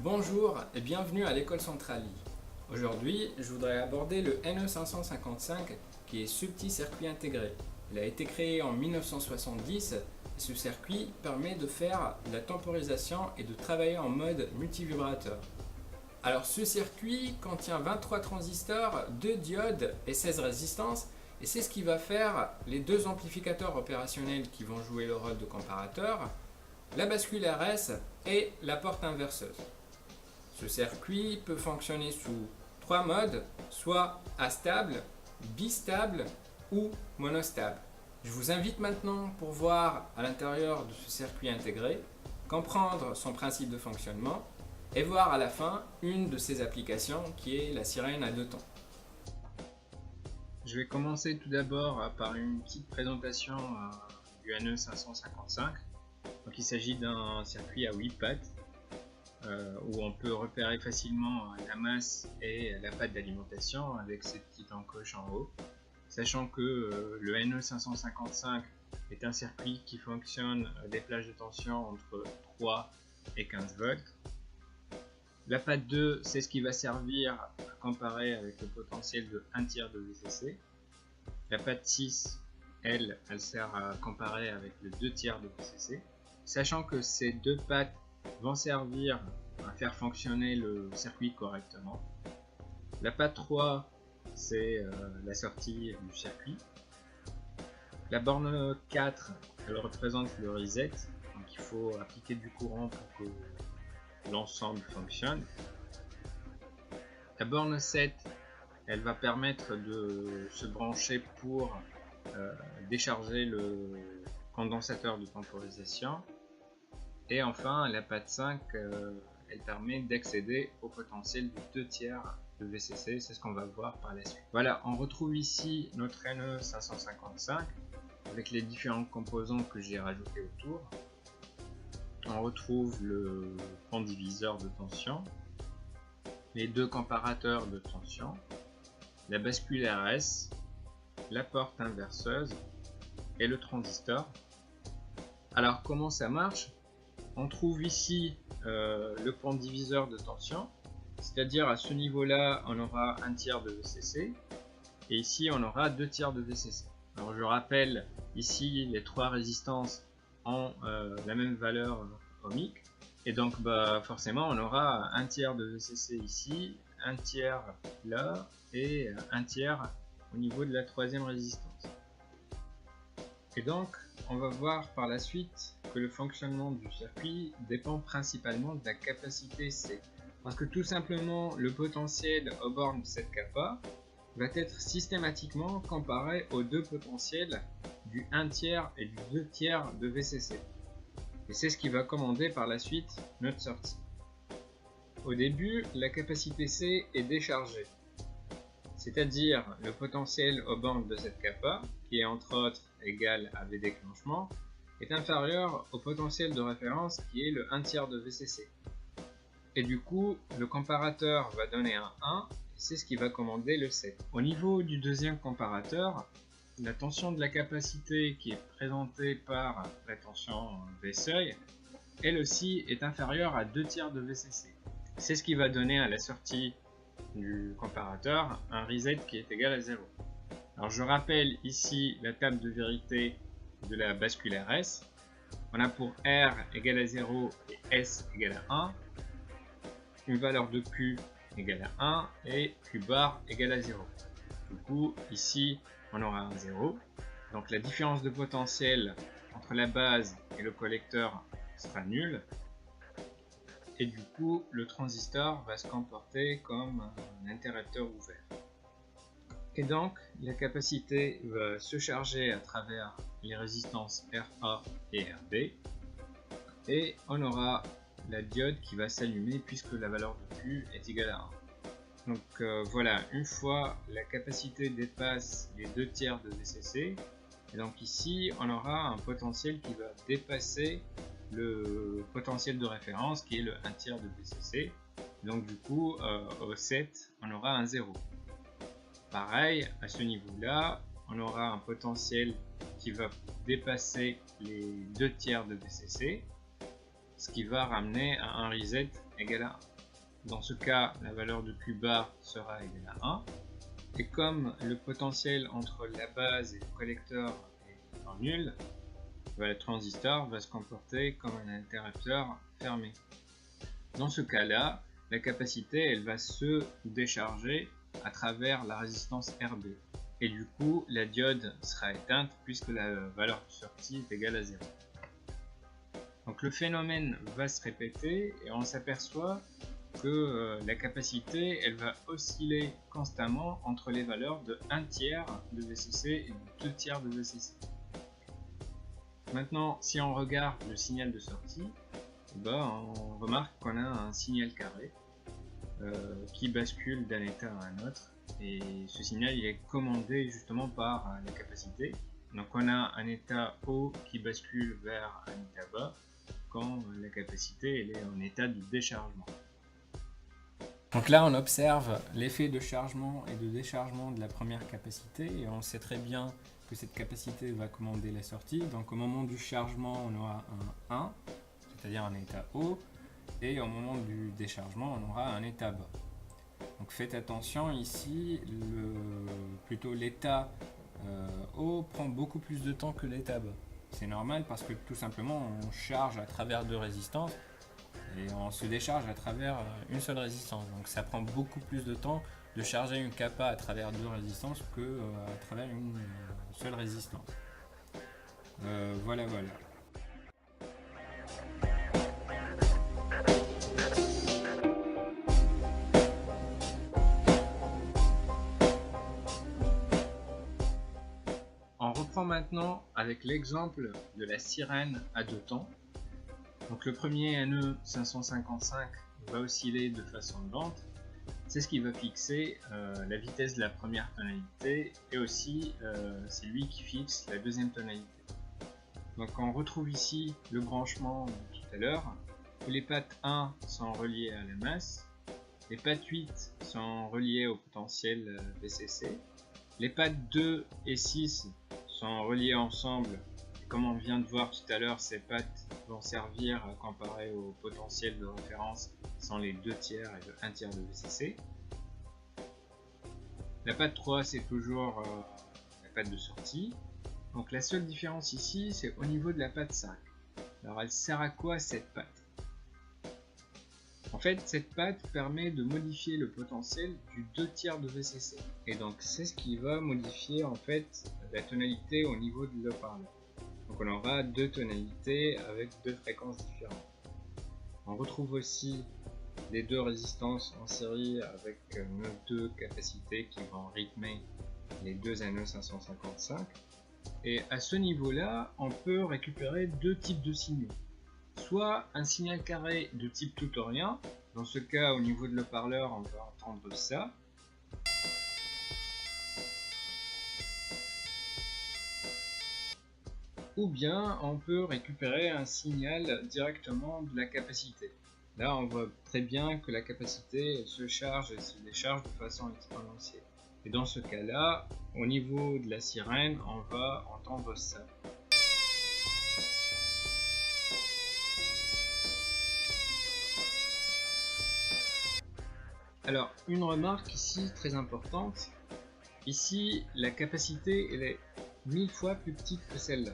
Bonjour et bienvenue à l'école Centrali. Aujourd'hui, je voudrais aborder le NE555 qui est ce petit circuit intégré. Il a été créé en 1970 et ce circuit permet de faire de la temporisation et de travailler en mode multivibrateur. Alors ce circuit contient 23 transistors, 2 diodes et 16 résistances et c'est ce qui va faire les deux amplificateurs opérationnels qui vont jouer le rôle de comparateur, la bascule RS et la porte inverseuse. Ce circuit peut fonctionner sous 3 modes, soit astable, bistable ou monostable. Je vous invite maintenant pour voir à l'intérieur de ce circuit intégré, comprendre son principe de fonctionnement et voir à la fin une de ses applications qui est la sirène à 2 temps. Je vais commencer tout d'abord par une petite présentation du NE555. Donc, il s'agit d'un circuit à 8 pattes où on peut repérer facilement la masse et la patte d'alimentation avec cette petite encoche en haut. Sachant que le NE555 est un circuit qui fonctionne à des plages de tension entre 3 et 15 volts. La patte 2, c'est ce qui va servir à comparer avec le potentiel de 1/3 de VCC. La patte 6, elle sert à comparer avec le 2/3 de VCC. Sachant que ces deux pattes vont servir à faire fonctionner le circuit correctement. La patte 3, c'est la sortie du circuit. La borne 4, elle représente le reset, donc il faut appliquer du courant pour que l'ensemble fonctionne. La borne 7, elle va permettre de se brancher pour décharger le condensateur de temporisation. Et enfin, la patte 5, elle permet d'accéder au potentiel de 2/3 de VCC, c'est ce qu'on va voir par la suite. Voilà, on retrouve ici notre NE555 avec les différents composants que j'ai rajoutés autour. On retrouve le pont diviseur de tension, les deux comparateurs de tension, la bascule RS, la porte inverseuse et le transistor. Alors comment ça marche? On trouve ici le pont diviseur de tension, c'est-à-dire à ce niveau-là on aura 1/3 de VCC et ici on aura 2/3 de VCC. Alors je rappelle, ici les trois résistances ont la même valeur ohmique et donc forcément on aura 1/3 de VCC ici, 1/3 là et 1/3 au niveau de la troisième résistance. Et donc on va voir par la suite que le fonctionnement du circuit dépend principalement de la capacité C. Parce que tout simplement le potentiel aux bornes 7 kappa va être systématiquement comparé aux deux potentiels du 1/3 et du 2/3 de VCC. Et c'est ce qui va commander par la suite notre sortie. Au début, la capacité C est déchargée, c'est-à-dire le potentiel aux bornes de 7 kappa, qui est entre autres égal à V déclenchement, est inférieur au potentiel de référence qui est le 1/3 de VCC. Et du coup, le comparateur va donner un 1, et c'est ce qui va commander le 7. Au niveau du deuxième comparateur, la tension de la capacité qui est présentée par la tension V seuil, elle aussi est inférieure à 2/3 de VCC. C'est ce qui va donner à la sortie du comparateur un reset qui est égal à 0. Alors je rappelle ici la table de vérité de la bascule RS. On a pour R égale à 0 et S égale à 1, une valeur de Q égale à 1 et Q bar égale à 0. Du coup ici on aura un 0, donc la différence de potentiel entre la base et le collecteur sera nulle, et du coup le transistor va se comporter comme un interrupteur ouvert. Et donc la capacité va se charger à travers les résistances RA et RB, et on aura la diode qui va s'allumer puisque la valeur de Q est égale à 1. Donc voilà, une fois la capacité dépasse les 2/3 de VCC, et donc ici on aura un potentiel qui va dépasser le potentiel de référence qui est le 1/3 de VCC. Donc du coup au 7 on aura un 0. Pareil, à ce niveau-là, on aura un potentiel qui va dépasser les 2/3 de VCC, ce qui va ramener à un reset égal à 1. Dans ce cas, la valeur de Q bar sera égale à 1. Et comme le potentiel entre la base et le collecteur est en nul, le transistor va se comporter comme un interrupteur fermé. Dans ce cas-là, la capacité elle va se décharger à travers la résistance RB. Et du coup, la diode sera éteinte puisque la valeur de sortie est égale à 0. Donc le phénomène va se répéter et on s'aperçoit que la capacité elle va osciller constamment entre les valeurs de 1 tiers de VCC et de 2 tiers de VCC. Maintenant, si on regarde le signal de sortie, on remarque qu'on a un signal carré qui bascule d'un état à un autre, et ce signal il est commandé justement par la capacité. Donc on a un état haut qui bascule vers un état bas quand la capacité elle est en état de déchargement. Donc là on observe l'effet de chargement et de déchargement de la première capacité, et on sait très bien que cette capacité va commander la sortie. Donc au moment du chargement on aura un 1, c'est-à-dire un état haut, et au moment du déchargement on aura un état bas. Donc faites attention ici, plutôt l'état haut prend beaucoup plus de temps que l'état bas. C'est normal parce que tout simplement on charge à travers deux résistances et on se décharge à travers une seule résistance. Donc ça prend beaucoup plus de temps de charger une capa à travers deux résistances que à travers une seule résistance. Voilà. On reprend maintenant avec l'exemple de la sirène à deux temps. Donc le premier NE 555 va osciller de façon lente. C'est ce qui va fixer la vitesse de la première tonalité, et aussi c'est lui qui fixe la deuxième tonalité. Donc on retrouve ici le branchement de tout à l'heure, où les pattes 1 sont reliées à la masse, les pattes 8 sont reliées au potentiel VCC, les pattes 2 et 6 sont reliées ensemble. Comme on vient de voir tout à l'heure, ces pattes vont servir à comparer au potentiel de référence sans les 2 tiers et le 1 tiers de VCC. La patte 3 c'est toujours la patte de sortie. Donc la seule différence ici c'est au niveau de la patte 5. Alors elle sert à quoi cette patte? En fait cette patte permet de modifier le potentiel du 2 tiers de VCC. Et donc c'est ce qui va modifier en fait la tonalité au niveau de l'haut-parleur. Donc on aura deux tonalités avec deux fréquences différentes. On retrouve aussi les deux résistances en série avec nos deux capacités qui vont rythmer les deux NE 555. Et à ce niveau-là, on peut récupérer deux types de signaux. Soit un signal carré de type tout ou rien. Dans ce cas, au niveau de l'haut-parleur, on va entendre ça. Ou bien on peut récupérer un signal directement de la capacité. Là on voit très bien que la capacité se charge et se décharge de façon exponentielle. Et dans ce cas là, au niveau de la sirène, on va entendre ça. Alors une remarque ici très importante, ici la capacité elle est 1000 fois plus petite que celle-là.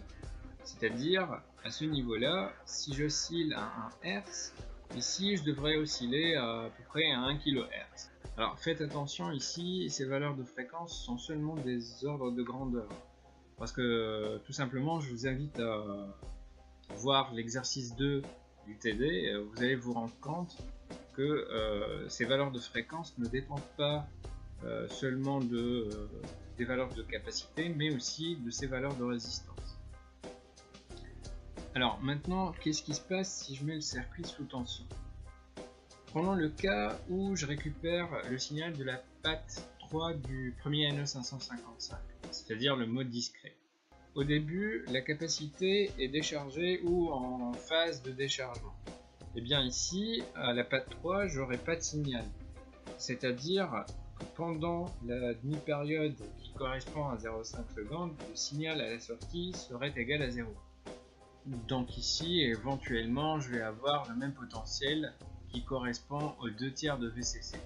C'est-à-dire, à ce niveau-là, si j'oscille à 1 Hz, ici je devrais osciller à peu près à 1 kHz. Alors faites attention ici, ces valeurs de fréquence sont seulement des ordres de grandeur. Parce que tout simplement, je vous invite à voir l'exercice 2 du TD, vous allez vous rendre compte que ces valeurs de fréquence ne dépendent pas seulement des valeurs de capacité, mais aussi de ces valeurs de résistance. Alors maintenant, qu'est-ce qui se passe si je mets le circuit sous tension? Prenons le cas où je récupère le signal de la patte 3 du premier NE 555, c'est-à-dire le mode discret. Au début, la capacité est déchargée ou en phase de déchargement. Et bien ici, à la patte 3, j'aurai pas de signal. C'est-à-dire que pendant la demi-période qui correspond à 0,5 secondes, le signal à la sortie serait égal à 0. Donc ici, éventuellement, je vais avoir le même potentiel qui correspond aux 2/3 de VCC.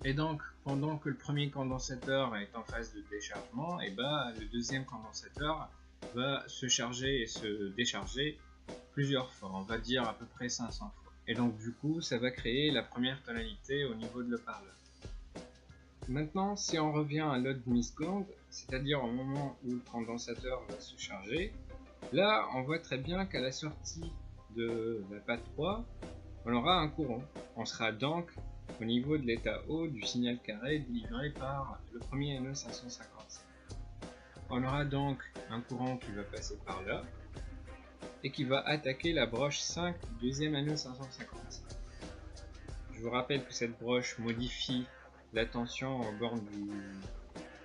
Et donc, pendant que le premier condensateur est en phase de déchargement, et le deuxième condensateur va se charger et se décharger plusieurs fois, on va dire à peu près 500 fois. Et donc du coup, ça va créer la première tonalité au niveau de l'haut-parleur. Maintenant, si on revient à l'autre demi-seconde, c'est-à-dire au moment où le condensateur va se charger, là, on voit très bien qu'à la sortie de la patte 3, on aura un courant. On sera donc au niveau de l'état haut du signal carré délivré par le premier NE555. On aura donc un courant qui va passer par là et qui va attaquer la broche 5 du deuxième NE555. Je vous rappelle que cette broche modifie la tension en borne du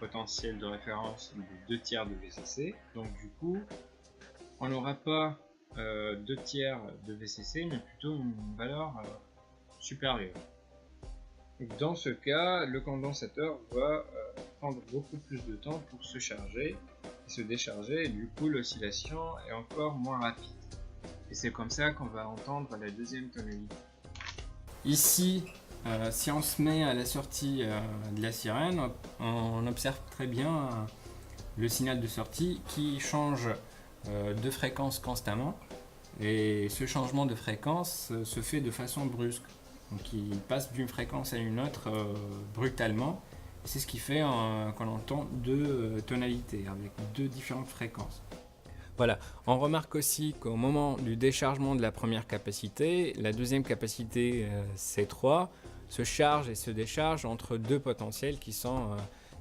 potentiel de référence de 2/3 de VCC. Donc du coup, on n'aura pas 2/3 de VCC, mais plutôt une valeur supérieure. Dans ce cas, le condensateur va prendre beaucoup plus de temps pour se charger et se décharger, et du coup l'oscillation est encore moins rapide. Et c'est comme ça qu'on va entendre la deuxième tonalité. Ici, si on se met à la sortie de la sirène, on observe très bien le signal de sortie qui change de fréquence constamment, et ce changement de fréquence se fait de façon brusque. Donc il passe d'une fréquence à une autre brutalement. C'est ce qui fait qu'on entend deux tonalités avec deux différentes fréquences. Voilà, on remarque aussi qu'au moment du déchargement de la première capacité, la deuxième capacité C3 se charge et se décharge entre deux potentiels qui sont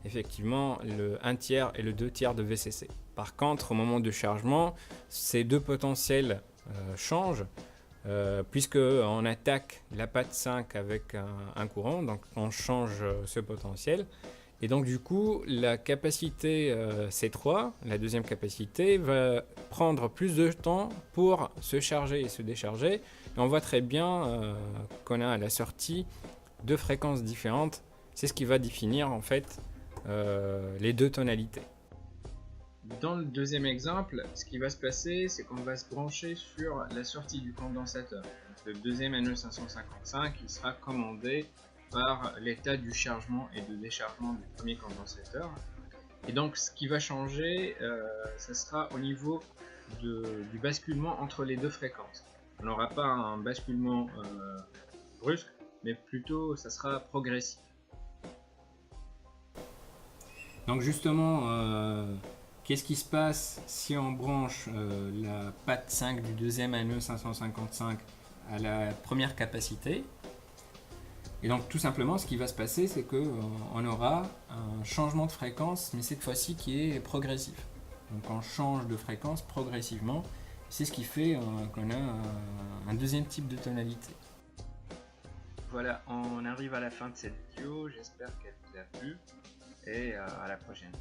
effectivement le 1/3 et le 2/3 de VCC. Par contre, au moment du chargement, ces deux potentiels changent puisqu'on attaque la patte 5 avec un courant, donc on change ce potentiel. Et donc du coup, la capacité C3, la deuxième capacité, va prendre plus de temps pour se charger et se décharger. Et on voit très bien qu'on a à la sortie deux fréquences différentes. C'est ce qui va définir en fait les deux tonalités. Dans le deuxième exemple, ce qui va se passer, c'est qu'on va se brancher sur la sortie du condensateur. Donc, le deuxième NE555 qui sera commandé par l'état du chargement et de déchargement du premier condensateur. Et donc ce qui va changer, ça sera au niveau du basculement entre les deux fréquences. On n'aura pas un basculement brusque, mais plutôt ça sera progressif. Donc justement, qu'est-ce qui se passe si on branche la patte 5 du deuxième NE555 à la première capacité? Et donc tout simplement, ce qui va se passer, c'est qu'on aura un changement de fréquence, mais cette fois-ci qui est progressif. Donc on change de fréquence progressivement. C'est ce qui fait qu'on a un deuxième type de tonalité. Voilà, on arrive à la fin de cette vidéo. J'espère qu'elle vous a plu et à la prochaine.